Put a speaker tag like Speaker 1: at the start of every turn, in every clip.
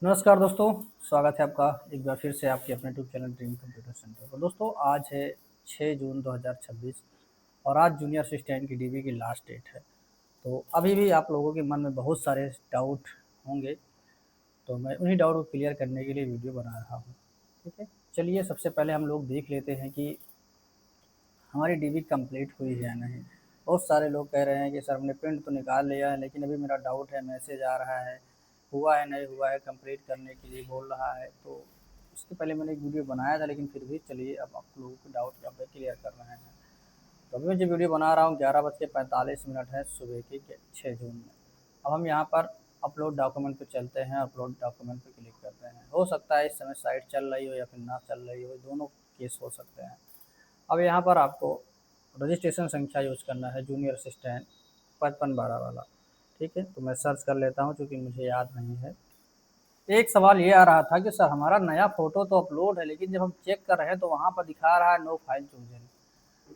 Speaker 1: नमस्कार दोस्तों, स्वागत है आपका एक बार फिर से आपके अपने YouTube channel dream computer centre पर। दोस्तों आज है 6 जून 2026 और आज जूनियर असिस्टेंट की डीवी की लास्ट डेट है। तो अभी भी आप लोगों के मन में बहुत सारे डाउट होंगे, तो मैं उन्हीं डाउट को क्लियर करने के लिए वीडियो बना रहा हूँ। ठीक है, चलिए सबसे पहले हम लोग देख लेते हैं कि हमारी डीवी कंप्लीट हुई है या नहीं। बहुत सारे लोग कह रहे हैं कि सर हमने प्रिंट तो निकाल लिया है लेकिन अभी मेरा डाउट है, मैसेज आ रहा है, हुआ है नहीं हुआ है, कंप्लीट करने के लिए बोल रहा है। तो उसके पहले मैंने एक वीडियो बनाया था, लेकिन फिर भी चलिए अब आप लोगों के डाउट यहाँ पे क्लियर कर रहे हैं। तो अभी मैं जो वीडियो बना रहा हूँ 11:45 है सुबह की 6 जून में। अब हम यहाँ पर अपलोड डॉक्यूमेंट पे चलते हैं, अपलोड डॉक्यूमेंट पे क्लिक करते हैं। हो सकता है इस समय साइट चल रही हो या फिर ना चल रही हो, दोनों केस हो सकते हैं। अब यहाँ पर आपको रजिस्ट्रेशन संख्या यूज करना है, जूनियर असिस्टेंट 5512 वाला। ठीक है, तो मैं सर्च कर लेता हूँ क्योंकि मुझे याद नहीं है। एक सवाल ये आ रहा था कि सर हमारा नया फ़ोटो तो अपलोड है, लेकिन जब हम चेक कर रहे हैं तो वहाँ पर दिखा रहा है नो फाइल चूजन।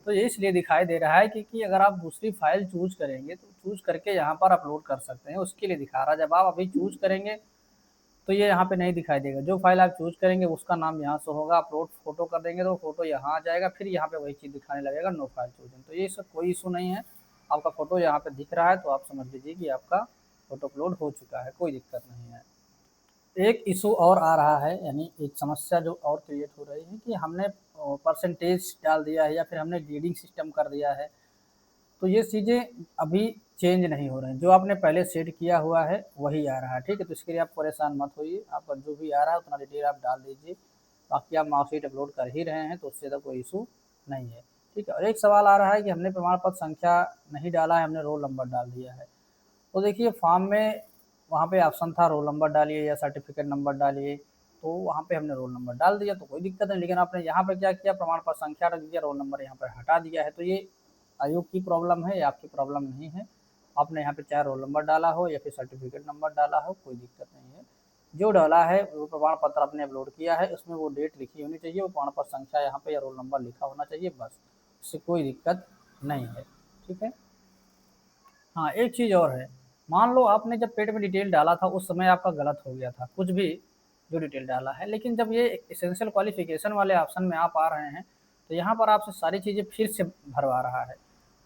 Speaker 1: तो ये इसलिए दिखाई दे रहा है क्योंकि अगर आप दूसरी फाइल चूज करेंगे तो चूज करके यहाँ पर अपलोड कर सकते हैं, उसके लिए दिखा रहा है। जब आप अभी चूज करेंगे तो ये यहाँ पे नहीं दिखाई देगा। जो फाइल आप चूज करेंगे उसका नाम यहाँ से होगा, अपलोड फोटो कर देंगे तो फोटो यहाँ आ जाएगा, फिर यहाँ पे वही चीज़ दिखाने लगेगा नो फाइल चूजन। तो ये सब कोई इशू नहीं है, आपका फ़ोटो यहाँ पे दिख रहा है तो आप समझ लीजिए कि आपका फ़ोटो अपलोड हो चुका है, कोई दिक्कत नहीं है। एक इशू और आ रहा है, यानी एक समस्या जो और क्रिएट हो रही है कि हमने परसेंटेज डाल दिया है या फिर हमने ग्रेडिंग सिस्टम कर दिया है। तो ये चीज़ें अभी चेंज नहीं हो रहे हैं, जो आपने पहले सेट किया हुआ है वही आ रहा है। ठीक है, तो इसके लिए आप परेशान मत होइए, आपका जो भी आ रहा है उतना डिटेल आप डाल दीजिए। बाकी आप मार्कशीट अपलोड कर ही रहे हैं तो उससे तो कोई इशू नहीं है। ठीक है, और एक सवाल आ रहा है कि हमने प्रमाण पत्र संख्या नहीं डाला है, हमने रोल नंबर डाल दिया है। तो देखिए फॉर्म में वहाँ पे ऑप्शन था रोल नंबर डालिए या सर्टिफिकेट नंबर डालिए, तो वहाँ पे हमने रोल नंबर डाल दिया तो कोई दिक्कत नहीं। लेकिन आपने यहाँ पे क्या किया, प्रमाण पत्र संख्या रख दिया, रोल नंबर यहाँ पर हटा दिया है। तो ये आयोग की प्रॉब्लम है या आपकी प्रॉब्लम नहीं है। आपने यहाँ पे चाहे रोल नंबर डाला हो या फिर सर्टिफिकेट नंबर डाला हो, कोई दिक्कत नहीं है। जो डाला है वो प्रमाण पत्र आपने अपलोड किया है, उसमें वो डेट लिखी होनी चाहिए, वो प्रमाण पत्र संख्या यहाँ पे या रोल नंबर लिखा होना चाहिए, बस। उससे कोई दिक्कत नहीं है। ठीक है। हाँ, एक चीज़ और है, मान लो आपने जब पेड में डिटेल डाला था उस समय आपका गलत हो गया था कुछ भी, जो डिटेल डाला है, लेकिन जब ये एसेंशियल क्वालिफिकेशन वाले ऑप्शन में आप आ रहे हैं तो यहाँ पर आपसे सारी चीज़ें फिर से भरवा रहा है।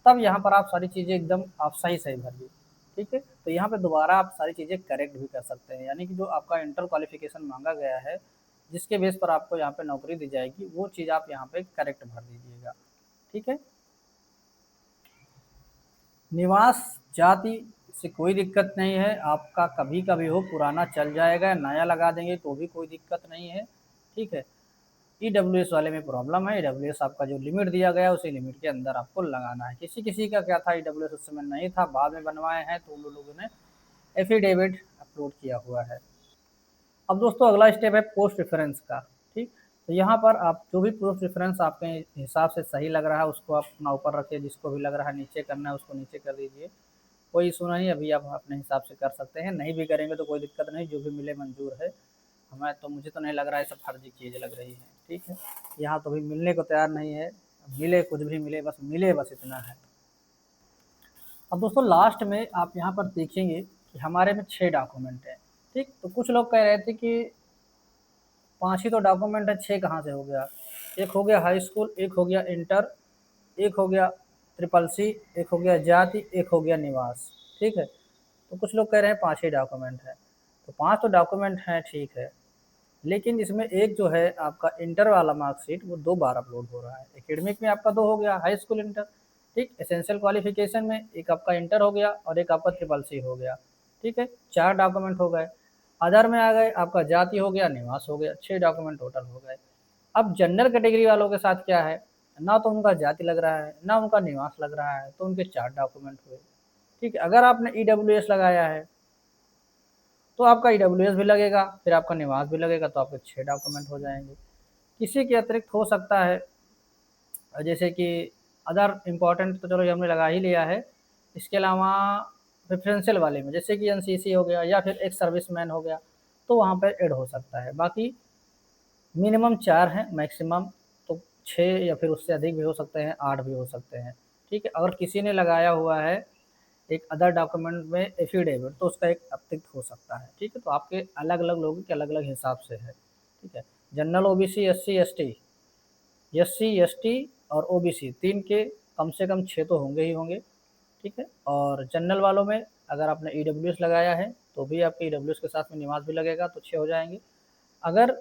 Speaker 1: तब यहाँ पर आप सारी चीज़ें एकदम आप सही सही भरिए। ठीक है, तो यहाँ पे दोबारा आप सारी चीज़ें करेक्ट भी कर सकते हैं, यानी कि जो आपका इंटर क्वालिफिकेशन मांगा गया है, जिसके बेस पर आपको यहाँ पे नौकरी दी जाएगी, वो चीज़ आप यहाँ पे करेक्ट भर दीजिएगा। ठीक है। निवास जाति से कोई दिक्कत नहीं है, आपका कभी कभी हो पुराना चल जाएगा, नया लगा देंगे तो भी कोई दिक्कत नहीं है। ठीक है। ईडब्ल्यूएस वाले में प्रॉब्लम है, ईडब्ल्यूएस आपका जो लिमिट दिया गया है उसी लिमिट के अंदर आपको लगाना है। किसी किसी का क्या था, ईडब्ल्यूएस उस समय नहीं था, बाद में बनवाए हैं तो उन लोगों ने एफिडेविट अपलोड किया हुआ है। अब दोस्तों अगला स्टेप है पोस्ट रेफरेंस का। ठीक, तो यहाँ पर आप जो भी पोस्ट रेफरेंस आपके हिसाब से सही लग रहा है उसको आप अपना ऊपर रखिए, जिसको भी लग रहा है नीचे करना है उसको नीचे कर दीजिए, कोई इशू नहीं। अभी आप अपने हिसाब से कर सकते हैं, नहीं भी करेंगे तो कोई दिक्कत नहीं, जो भी मिले मंजूर है। हमें तो, मुझे तो नहीं लग रहा है, सब फर्जी चीज़ लग रही है। ठीक है, यहाँ तो भी मिलने को तैयार नहीं है, मिले कुछ भी मिले, बस मिले, बस इतना है। अब दोस्तों लास्ट में आप यहाँ पर देखेंगे कि हमारे में 6 डॉक्यूमेंट है। ठीक, तो कुछ लोग कह रहे थे कि 5 ही तो डॉक्यूमेंट है, 6 कहाँ से हो गया। एक हो गया हाई स्कूल, एक हो गया इंटर, एक हो गया ट्रिपल सी, एक हो गया जाति, एक हो गया निवास। ठीक है, तो कुछ लोग कह रहे हैं 5 ही डॉक्यूमेंट है। तो 5 तो डॉक्यूमेंट हैं, ठीक है, लेकिन इसमें एक जो है आपका इंटर वाला मार्कशीट वो 2 बार अपलोड हो रहा है। एकेडमिक में आपका 2 हो गया, हाई स्कूल इंटर। ठीक, एसेंशियल क्वालिफिकेशन में एक आपका इंटर हो गया और एक आपका ट्रिपल सी हो गया। ठीक है, 4 डॉक्यूमेंट हो गए। अदर में आ गए, आपका जाति हो गया, निवास हो गया, 6 डॉक्यूमेंट टोटल हो गए। अब जनरल कैटेगरी वालों के साथ क्या है, ना तो उनका जाति लग रहा है ना उनका निवास लग रहा है, तो उनके 4 डॉक्यूमेंट हुए। ठीक है, अगर आपने ईडब्ल्यूएस लगाया है तो आपका ईडब्ल्यूएस भी लगेगा, फिर आपका निवास भी लगेगा, तो आपके 6 डॉक्यूमेंट हो जाएंगे। किसी के अतिरिक्त हो सकता है, जैसे कि अदर इम्पोर्टेंट तो चलो ये हमने लगा ही लिया है, इसके अलावा प्रेफरेंशियल वाले में जैसे कि एनसीसी हो गया या फिर एक सर्विसमैन हो गया, तो वहाँ पर ऐड हो सकता है। बाकी मिनिमम 4 हैं, मैक्सिमम तो 6 या फिर उससे अधिक भी हो सकते हैं, 8 भी हो सकते हैं। ठीक है, अगर किसी ने लगाया हुआ है एक अदर डॉक्यूमेंट में एफिडेविट, तो उसका एक अतिरिक्त हो सकता है। ठीक है, तो आपके अलग अलग लोगों के अलग अलग हिसाब से है। ठीक है, general OBC S C S T और ओबीसी तीन के कम से कम 6 तो होंगे ही होंगे। ठीक है, और जनरल वालों में अगर आपने ईडब्ल्यूएस लगाया है तो भी आपके ईडब्ल्यूएस के साथ में निवास भी लगेगा, तो 6 हो जाएंगे। अगर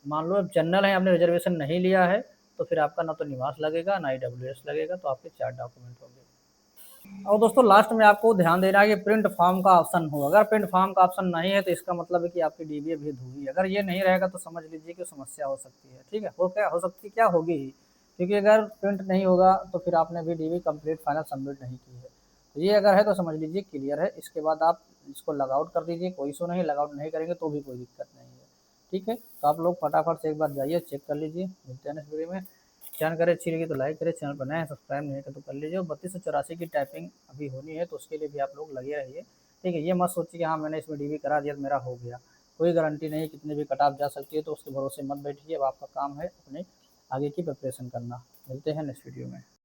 Speaker 1: मान लो आप जनरल हैं, आपने रिजर्वेशन नहीं लिया है, तो फिर आपका ना तो निवास लगेगा ना ईडब्ल्यूएस लगेगा, तो आपके 4 डॉक्यूमेंट होंगे। और दोस्तों लास्ट में आपको ध्यान देना है कि प्रिंट फॉर्म का ऑप्शन हो। अगर प्रिंट फॉर्म का ऑप्शन नहीं है तो इसका मतलब है कि आपकी डीबी अभी अधूरी है। अगर ये नहीं रहेगा तो समझ लीजिए कि समस्या हो सकती है। ठीक है, हो सकती क्या होगी ही, क्योंकि अगर प्रिंट नहीं होगा तो फिर आपने अभी डीबी कंप्लीट फाइनल सबमिट नहीं की है। तो ये अगर है तो समझ लीजिए क्लियर है। इसके बाद आप इसको लॉग आउट कर दीजिए, कोई इशू नहीं, लॉग आउट नहीं करेंगे तो भी कोई दिक्कत नहीं है। ठीक है, तो आप लोग फटाफट से एक बार जाइए, चेक कर लीजिए। मिलते हैं नेक्स्ट वीडियो में। जानकारी अच्छी लगी तो लाइक करें, चैनल पर नए हैं सब्सक्राइब नहीं कर तो कर लीजिए। और 3284 की टाइपिंग अभी होनी है, तो उसके लिए भी आप लोग लगे रहिए। ठीक है, ये मत सोचिए कि हाँ मैंने इसमें डीबी करा दिया तो मेरा हो गया। कोई गारंटी नहीं, कितने भी कट ऑफ जा सकती है, तो उसके भरोसे मत बैठिए। अब आपका काम है अपने आगे की प्रिपरेशन करना। मिलते हैं नेक्स्ट वीडियो में।